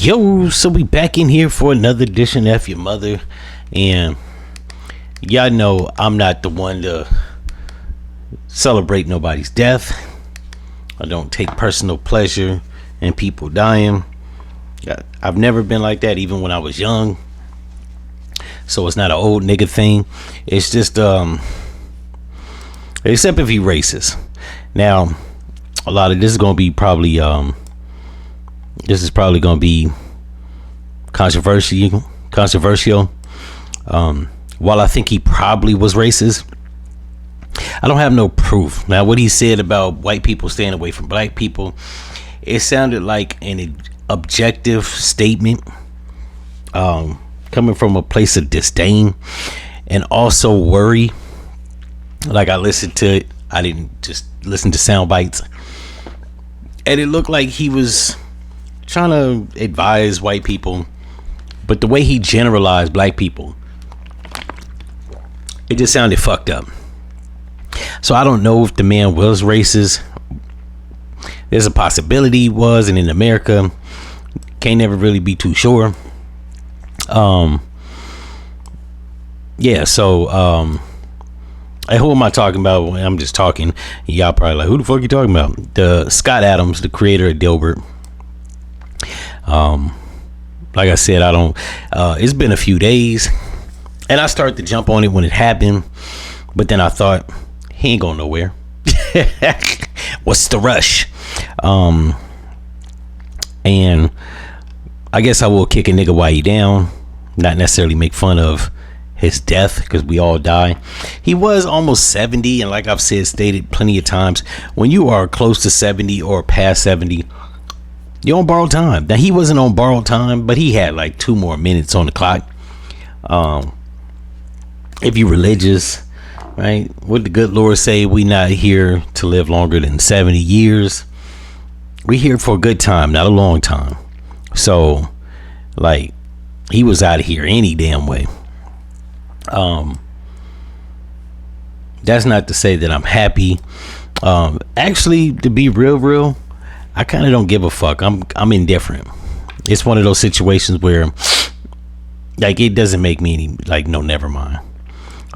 Yo, so we back in here for another edition of F-ya-Motha, and y'all know I'm not the one to celebrate nobody's death. I don't take personal pleasure in people dying. I've never been like that, even when I was young. So it's not an old nigga thing. It's just except if he racist. Now, a lot of this is gonna be probably this is probably gonna be controversial. While I think he probably was racist, I don't have no proof. Now, what he said about white people staying away from black people, it sounded like an objective statement, coming from a place of disdain and also worry. Like, I listened to it. I didn't just listen to sound bites, and it looked like he was trying to advise white people, but the way he generalized black people, it just sounded fucked up. So I don't know if the man was racist. There's a possibility he was, and in America, can't never really be too sure. Yeah, so and who am I talking about when I'm just talking? Y'all probably like, who the fuck you talking about? The Scott Adams, the creator of Dilbert. Like I said, I don't it's been a few days, and I started to jump on it when it happened, but then I thought, he ain't going nowhere. What's the rush? And I guess I will kick a nigga while he down, not necessarily make fun of his death, because we all die. He was almost 70, and like I've stated plenty of times, when you are close to 70 or past 70, you're on borrowed time. Now, he wasn't on borrowed time, but he had like 2 more minutes on the clock. If you're religious, right, what the good Lord say, we not here to live longer than 70 years. We here for a good time, not a long time. So, like, he was out of here any damn way. That's not to say that I'm happy. Actually, to be real, I kind of don't give a fuck. I'm indifferent. It's one of those situations where, like, it doesn't make me any, like, no, never mind.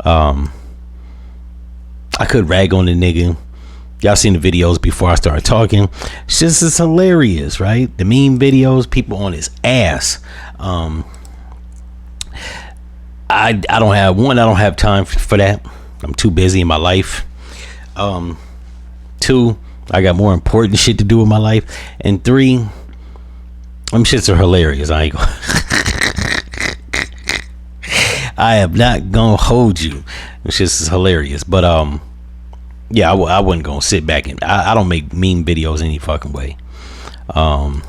I could rag on the nigga. Y'all seen the videos before I started talking. It's hilarious, right? The meme videos, people on his ass. I don't have time for that. I'm too busy in my life. 2, I got more important shit to do in my life. And 3, them shits are hilarious. I am not gonna hold you. It's just hilarious. But yeah, I wasn't gonna sit back and I don't make meme videos any fucking way. But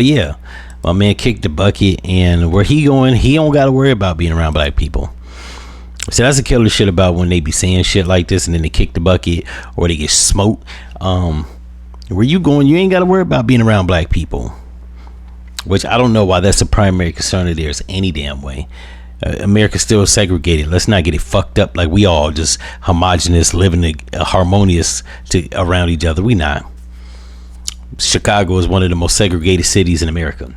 yeah, my man kicked the bucket, and where he going, he don't gotta worry about being around black people. So that's the killer shit about when they be saying shit like this and then they kick the bucket or they get smoked. Where you going, you ain't gotta worry about being around black people. Which I don't know why that's a primary concern of theirs any damn way. America's still segregated. Let's not get it fucked up like we all just homogenous, living harmonious around each other. We not. Chicago is one of the most segregated cities in America,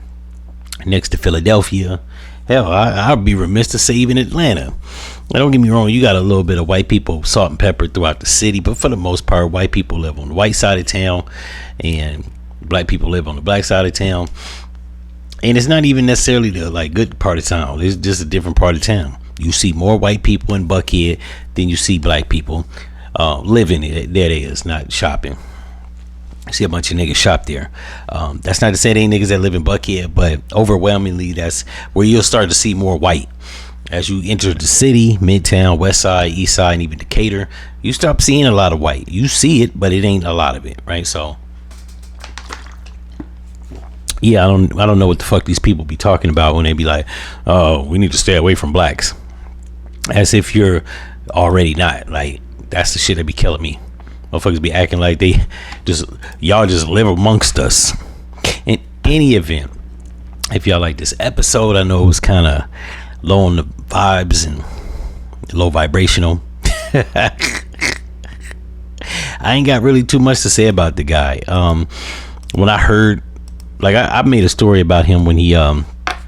next to Philadelphia. Hell, I'd be remiss to say even Atlanta. Now, don't get me wrong, you got a little bit of white people, salt and pepper throughout the city, but for the most part, white people live on the white side of town and black people live on the black side of town. And it's not even necessarily the like good part of town. It's just a different part of town. You see more white people in Buckhead than you see black people living it. There it is, not shopping. I see a bunch of niggas shop there. That's not to say they ain't niggas that live in Buckhead, but overwhelmingly that's where you'll start to see more white. As you enter the city, Midtown, West Side, East Side, and even Decatur, you start seeing a lot of white. You see it, but it ain't a lot of it, right? So yeah, I don't know what the fuck these people be talking about when they be like, oh, we need to stay away from blacks, as if you're already not. Like, that's the shit that be killing me. Motherfuckers be acting like y'all just live amongst us. In any event, if y'all like this episode, I know it was kind of low on the vibes and low vibrational. I ain't got really too much to say about the guy. When I heard like I made a story about him when he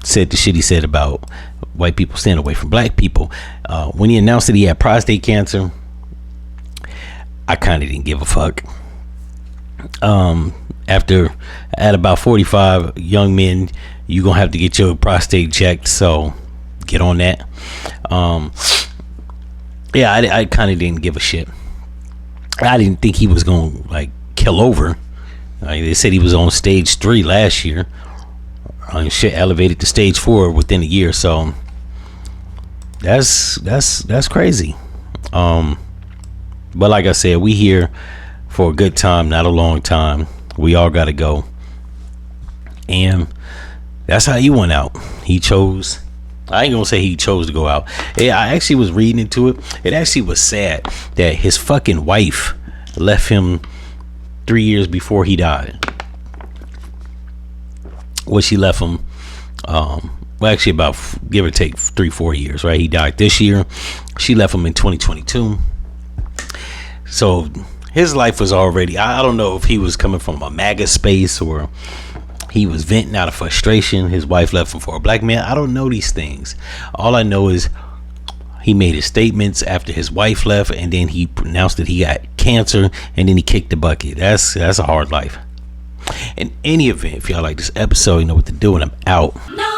said the shit he said about white people staying away from black people. When he announced that he had prostate cancer, I kind of didn't give a fuck. After at about 45, young men, you gonna have to get your prostate checked, so get on that. Yeah, I kind of didn't give a shit. I didn't think he was gonna like kill over. They said he was on stage 3 last year. Shit elevated to stage 4 within a year, so that's crazy. But like I said, we here for a good time, not a long time. We all gotta go, and that's how he went out. He chose. I ain't gonna say he chose to go out. Yeah, I actually was reading into it. It actually was sad that his fucking wife left him 3 years before he died. Well, she left him. Well, actually, about give or take 3-4 years. Right? He died this year. She left him in 2022. So his life was already. I don't know if he was coming from a MAGA space or he was venting out of frustration. His wife left him for a black man. I don't know these things. All I know is he made his statements after his wife left, and then he announced that he got cancer, and then he kicked the bucket. That's a hard life. In any event, if y'all like this episode, you know what to do, and I'm out. No.